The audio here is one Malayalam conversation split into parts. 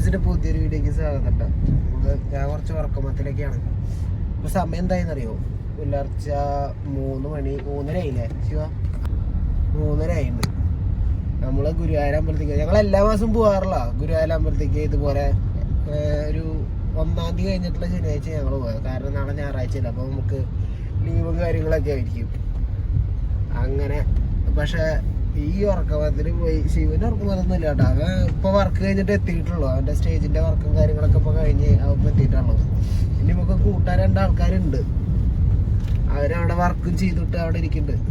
ടൈംസിന്റെ പുതിയൊരു വീഡിയോക്ക് സ്വാഗതം. ഞാൻ കുറച്ച് ഉറക്കമത്തിലൊക്കെയാണ്. ഇപ്പൊ സമയം എന്തായെന്നറിയോ? പുലർച്ച 3:30 ആയില്ലേ ശിവ? 3:30 ആയിട്ടുണ്ട്. നമ്മള് ഗുരുവായൂർ അമ്പലത്തേക്ക് ഞങ്ങൾ എല്ലാ മാസവും പോകാറില്ല. ഗുരുവായൂർ അമ്പലത്തേക്ക് ഇതുപോലെ ഒരു 1-ാം തീയതി കഴിഞ്ഞിട്ടുള്ള ശനിയാഴ്ച ഞങ്ങൾ പോയത്. കാരണം നാളെ ഞായറാഴ്ച ഇല്ല, അപ്പൊ നമുക്ക് ലീവും കാര്യങ്ങളൊക്കെ ആയിരിക്കും. അങ്ങനെ പക്ഷെ ഈ ഉറക്കമത്തിൽ പോയി ശിവന് ഉറക്കമൊന്നും ഇല്ല കേട്ടോ. അവൻ ഇപ്പൊ വർക്ക് കഴിഞ്ഞിട്ട് എത്തിയിട്ടുള്ളൂ. അവന്റെ സ്റ്റേജിന്റെ വർക്കും കാര്യങ്ങളൊക്കെ ഇപ്പൊ കഴിഞ്ഞ് അവൻ എത്തിയിട്ടുള്ളൂ. ഇനി നമുക്ക് കൂട്ടാൻ 2 ആൾക്കാരുണ്ട്. അവരവിടെ വർക്കും ചെയ്തിട്ട് അവിടെ ഇരിക്കുന്നുണ്ട്.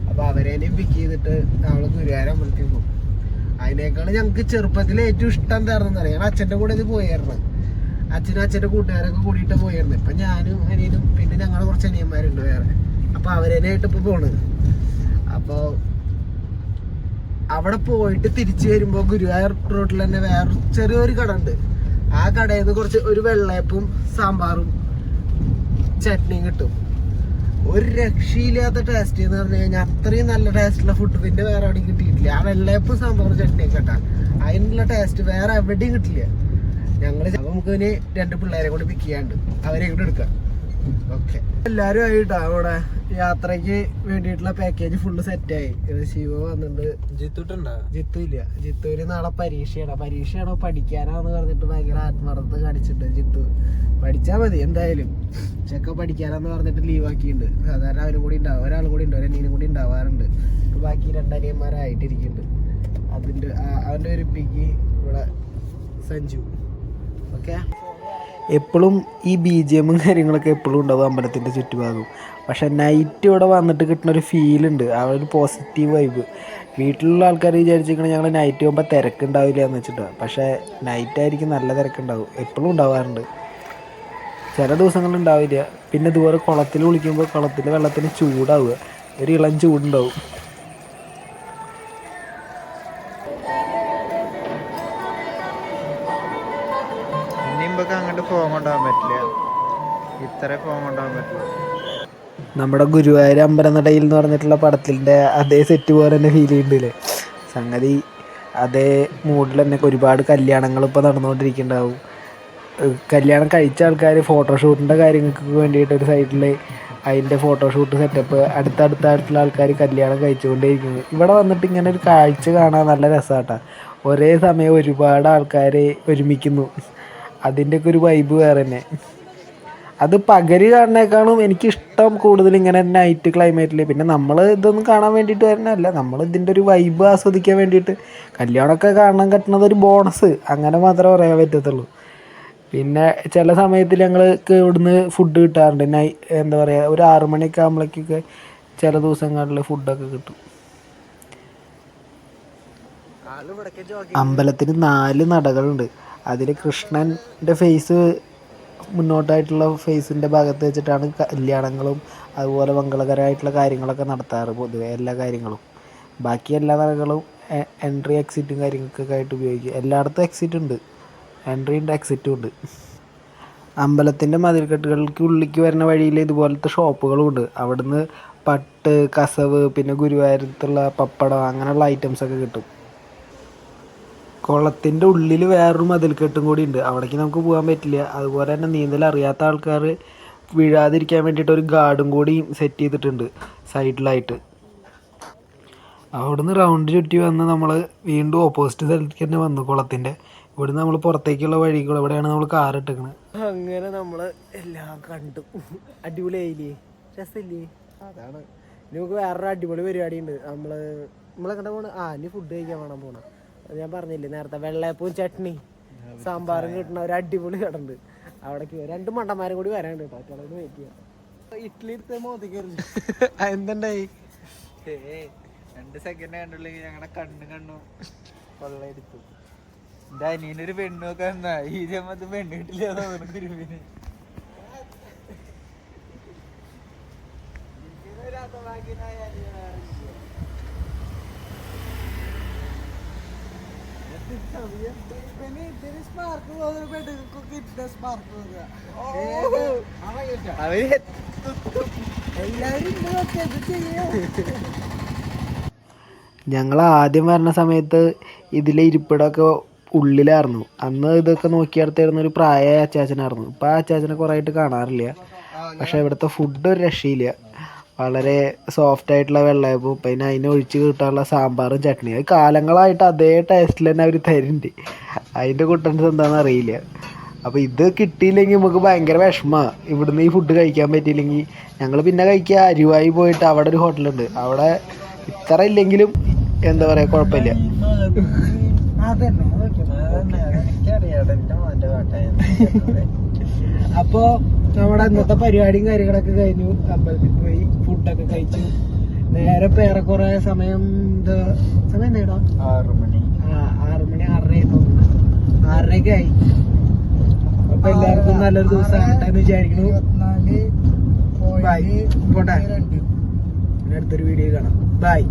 അപ്പൊ അവരേനെയും പിക്ക് ചെയ്തിട്ട് നമ്മള് ഗുരുവായൂർ അമ്പലത്തിൽ പോകും. അതിനേക്കാൾ ഞങ്ങൾക്ക് ചെറുപ്പത്തിൽ ഏറ്റവും ഇഷ്ടം എന്താണെന്ന് അറിയാം. അച്ഛൻ്റെ കൂടെ ഇത് പോയായിരുന്നു. അച്ഛനും അച്ഛൻ്റെ കൂട്ടുകാരൊക്കെ കൂടിയിട്ട് പോയായിരുന്നു. ഇപ്പൊ ഞാനും അനിയനും പിന്നെ ഞങ്ങളുടെ കുറച്ച് അനിയന്മാരുണ്ട് വേറെ. അപ്പൊ അവരേനായിട്ട് ഇപ്പൊ പോണ്. അപ്പൊ അവിടെ പോയിട്ട് തിരിച്ചു വരുമ്പോ ഗുരുവായൂർ റോഡിൽ തന്നെ വേറെ ചെറിയൊരു കട ഉണ്ട്. ആ കടയിൽ നിന്ന് കുറച്ച് ഒരു വെള്ളയപ്പും സാമ്പാറും ചട്നിയും കിട്ടും. ഒരു രക്ഷയില്ലാത്ത ടേസ്റ്റ് എന്ന് പറഞ്ഞു കഴിഞ്ഞാൽ അത്രയും നല്ല ടേസ്റ്റുള്ള ഫുഡ് പിന്നെ വേറെ എവിടെയും കിട്ടിയിട്ടില്ല. ആ വെള്ളയപ്പും സാമ്പാറും ചട്നിയൊക്കെ കേട്ടാ അതിനുള്ള ടേസ്റ്റ് വേറെ എവിടെയും കിട്ടില്ല. അപ്പൊ നമുക്ക് ഇനി 2 പിള്ളേരെ കൊണ്ട് പിക്ക് ചെയ്യാണ്ട് അവരെ കൂടെ എടുക്കാം. ഓക്കെ, എല്ലാരും ആയിട്ടാ അവിടെ യാത്രക്ക് വേണ്ടിയിട്ടുള്ള പാക്കേജ് ഫുള്ള് സെറ്റായി. ശിവ വന്നിട്ടുണ്ട്. ജിത്തു ഇല്ല. ജിത്തുവിന് നാളെ പരീക്ഷയാണോ പഠിക്കാനാന്ന് പറഞ്ഞിട്ട് ഭയങ്കര ആത്മാർത്ഥത കാണിച്ചിട്ടുണ്ട്. ജിത്തു പഠിച്ചാ മതി എന്തായാലും, ചെക്ക പഠിക്കാനാന്ന് പറഞ്ഞിട്ട് ലീവ് ആക്കിയിട്ടുണ്ട്. സാധാരണ അവരും കൂടി ഉണ്ടാവും, ഒരാളും കൂടി ഉണ്ട്, ഒരനീനും കൂടി ഉണ്ടാവാറുണ്ട്. ബാക്കി 2 അനിയന്മാരായിട്ടിരിക്കുന്നുണ്ട്. അവന്റെ ഒരു പിക്ക് ഇവിടെ സഞ്ജു. ഓക്കെ, എപ്പോഴും ഈ BGM കാര്യങ്ങളൊക്കെ എപ്പോഴും ഉണ്ടാവും അമ്പലത്തിൻ്റെ ചുറ്റുഭാഗവും. പക്ഷെ നൈറ്റ് ഇവിടെ വന്നിട്ട് കിട്ടുന്ന ഒരു ഫീലുണ്ട്, ആ ഒരു പോസിറ്റീവ് വൈബ്. വീട്ടിലുള്ള ആൾക്കാർ വിചാരിച്ചിരിക്കണം ഞങ്ങൾ നൈറ്റ് പോകുമ്പോൾ തിരക്കുണ്ടാവില്ല എന്ന് വെച്ചിട്ടാണ്. പക്ഷേ നൈറ്റായിരിക്കും നല്ല തിരക്കുണ്ടാവും, എപ്പോഴും ഉണ്ടാവാറുണ്ട്. ചില ദിവസങ്ങളിൽ ഉണ്ടാവില്ല. പിന്നെ ഇതുപോലെ കുളത്തിൽ കുളിക്കുമ്പോൾ കുളത്തിലെ വെള്ളത്തിന് ചൂടാവുക, ഒരു ഇളം ചൂടുണ്ടാവും. അങ്ങോട്ട് ഫോം കൊണ്ടുപോകാൻ പറ്റില്ല, ഇത്ര ഫോം കൊണ്ടുപോകാൻ പറ്റില്ല. നമ്മുടെ ഗുരുവായൂർ അമ്പലനടയിൽ എന്ന് പറഞ്ഞിട്ടുള്ള പടത്തിൻ്റെ അതേ സെറ്റ് പോലെ തന്നെ ഫീൽ ചെയ്യുന്നുണ്ടല്ലേ സംഗതി. അതേ മൂഡിൽ തന്നെ ഒരുപാട് കല്യാണങ്ങൾ ഇപ്പോൾ നടന്നുകൊണ്ടിരിക്കുന്നുണ്ടാവും. കല്യാണം കഴിച്ച ആൾക്കാർ ഫോട്ടോഷൂട്ടിൻ്റെ കാര്യങ്ങൾക്ക് വേണ്ടിയിട്ട് ഒരു സൈഡിൽ അതിൻ്റെ ഫോട്ടോഷൂട്ട് സെറ്റപ്പ്, അടുത്തടുത്തായിട്ടുള്ള ആൾക്കാർ കല്യാണം കഴിച്ചുകൊണ്ടേയിരിക്കുന്നത്. ഇവിടെ വന്നിട്ട് ഇങ്ങനെ ഒരു കാഴ്ച കാണാൻ നല്ല രസമാട്ടാ. ഒരേ സമയം ഒരുപാട് ആൾക്കാർ ഒരുമിക്കുന്നു, അതിൻ്റെയൊക്കെ ഒരു വൈബ് വേറെ തന്നെ. അത് പകല് കാണുന്നേക്കാളും എനിക്കിഷ്ടം കൂടുതൽ ഇങ്ങനെ നൈറ്റ് ക്ലൈമറ്റിൽ. പിന്നെ നമ്മൾ ഇതൊന്നും കാണാൻ വേണ്ടിയിട്ട് വരുന്നതല്ല, നമ്മൾ ഇതിൻ്റെ ഒരു വൈബ് ആസ്വദിക്കാൻ വേണ്ടിയിട്ട്. കല്യാണമൊക്കെ കാണാൻ കിട്ടുന്നത് ഒരു ബോണസ്, അങ്ങനെ മാത്രമേ പറയാൻ പറ്റത്തുള്ളൂ. പിന്നെ ചില സമയത്തിൽ ഞങ്ങൾക്ക് ഇവിടുന്ന് ഫുഡ് കിട്ടാറുണ്ട്. എന്താ പറയുക, ഒരു 6 മണിയൊക്കെ ആകുമ്പോഴേക്കൊക്കെ ചില ദിവസങ്ങളിൽ ഫുഡൊക്കെ കിട്ടും. അമ്പലത്തിന് 4 നടകളുണ്ട്. അതിൽ കൃഷ്ണൻ്റെ ഫേസ് മുന്നോട്ടായിട്ടുള്ള ഫേസിൻ്റെ ഭാഗത്ത് വെച്ചിട്ടാണ് കല്യാണങ്ങളും അതുപോലെ മംഗളകരമായിട്ടുള്ള കാര്യങ്ങളൊക്കെ നടത്താറ് പൊതുവെ എല്ലാ കാര്യങ്ങളും. ബാക്കി എല്ലാ നടകളും എൻട്രി എക്സിറ്റും കാര്യങ്ങൾക്കൊക്കെ ആയിട്ട് ഉപയോഗിക്കും. എല്ലായിടത്തും എക്സിറ്റ് ഉണ്ട്, എൻട്രി ഉണ്ട്, എക്സിറ്റും ഉണ്ട്. അമ്പലത്തിൻ്റെ മതിൽക്കെട്ടുകൾക്ക് ഉള്ളിലേക്ക് വരുന്ന വഴിയിൽ ഇതുപോലത്തെ ഷോപ്പുകളും ഉണ്ട്. അവിടുന്ന് പട്ട്, കസവ്, പിന്നെ ഗുരുവായൂരത്തുള്ള പപ്പടം, അങ്ങനെയുള്ള ഐറ്റംസൊക്കെ കിട്ടും. കുളത്തിൻ്റെ ഉള്ളിൽ വേറൊരു മതിൽക്കെട്ടും കൂടി ഉണ്ട്, അവിടേക്ക് നമുക്ക് പോകാൻ പറ്റില്ല. അതുപോലെ തന്നെ നീന്തൽ അറിയാത്ത ആൾക്കാർ വീഴാതിരിക്കാൻ വേണ്ടിയിട്ട് ഒരു ഗാർഡും കൂടി സെറ്റ് ചെയ്തിട്ടുണ്ട് സൈഡിലായിട്ട്. അവിടുന്ന് റൗണ്ട് ചുറ്റി വന്ന് നമ്മൾ വീണ്ടും ഓപ്പോസിറ്റ് സ്ഥലത്തേക്ക് തന്നെ വന്നു കുളത്തിൻ്റെ. ഇവിടുന്ന് നമ്മൾ പുറത്തേക്കുള്ള വഴികൾ ഇവിടെയാണ് നമ്മൾ കാർ ഇട്ടേക്കുന്നത്. അങ്ങനെ നമ്മൾ എല്ലാം കണ്ടു, അടിപൊളിയായില്ലേ, രസമില്ലേ? അതാണ്. ഇനി നമുക്ക് വേറൊരു അടിപൊളി പരിപാടി ഉണ്ട്. നമ്മളെങ്ങോട്ടാ പോകണം? ഇനി ഫുഡ് കഴിക്കാൻ വേണം പോകണം. ഞാൻ പറഞ്ഞില്ലേ നേരത്തെ, വെള്ളയപ്പവും ചട്നി സാമ്പാറും കിട്ടുന്ന ഒരു അടിപൊളി കട ഉണ്ട്. അവിടേക്ക് 2 മണ്ടന്മാരും കൂടി വരാനുണ്ട് കേട്ടോ. വെയിറ്റ് ചെയ്യാം. ഇഡ്ഡലി എടുത്ത് മോദിക്കരുത്. എന്തുണ്ടായി? 2 സെക്കൻഡ് കണ്ടുള്ളെങ്കിൽ ഞങ്ങളുടെ കണ്ണു കൊള്ളയെടുത്തു. എന്റെ അനിയനൊരു പെണ്ണ് നോക്കാൻ എന്നാ ഈ ജമ്മത്ത് പെണ്ണ് കിട്ടില്ല തോന്നുന്നു ഗുരുവിന്. ഞങ്ങൾ ആദ്യം വരുന്ന സമയത്ത് ഇതിലെ ഇരിപ്പിടമൊക്കെ ഉള്ളിലായിരുന്നു. അന്ന് ഇതൊക്കെ നോക്കിയെടുത്തിരുന്ന ഒരു പ്രായമായ അച്ചാച്ചനായിരുന്നു. ഇപ്പം ആ അച്ചാച്ചനെ കുറേ ആയിട്ട് കാണാറില്ല. പക്ഷെ ഇവിടുത്തെ ഫുഡ് ഒരു രക്ഷയില്ല. വളരെ സോഫ്റ്റ് ആയിട്ടുള്ള വെള്ളയപ്പവും പിന്നെ അതിനെ ഒഴിച്ച് കിട്ടാനുള്ള സാമ്പാറും ചട്നിയും. അത് കാലങ്ങളായിട്ട് അതേ ടേസ്റ്റിൽ തന്നെ അവർ തരുന്നുണ്ട്. അതിൻ്റെ കുട്ടൻസ് എന്താണെന്ന് അറിയില്ല. അപ്പോൾ ഇത് കിട്ടിയില്ലെങ്കിൽ നമുക്ക് ഭയങ്കര വിഷമമാണ്. ഇവിടുന്ന് ഈ ഫുഡ് കഴിക്കാൻ പറ്റിയില്ലെങ്കിൽ ഞങ്ങൾ പിന്നെ കഴിക്കുക അരുവായി പോയിട്ട് അവിടെ ഒരു ഹോട്ടലുണ്ട്. അവിടെ ഇത്ര ഇല്ലെങ്കിലും എന്താ പറയുക കുഴപ്പമില്ല. അപ്പോൾ നമ്മുടെ ഇന്നത്തെ പരിപാടിയും കാര്യങ്ങളൊക്കെ കഴിഞ്ഞു. അമ്പലത്തിൽ പോയി ഫുഡൊക്കെ കഴിച്ചു. നേരെ പേരെ കുറെ സമയം സമയം നേടാ 6 മണി 6:30 ആയി. അപ്പൊ എല്ലാവർക്കും നല്ലൊരു ദിവസം ആകട്ടെന്ന് വിചാരിക്കുന്നു. ബൈ. പോട്ടെ, അടുത്തൊരു വീഡിയോ കാണാം. ബൈ.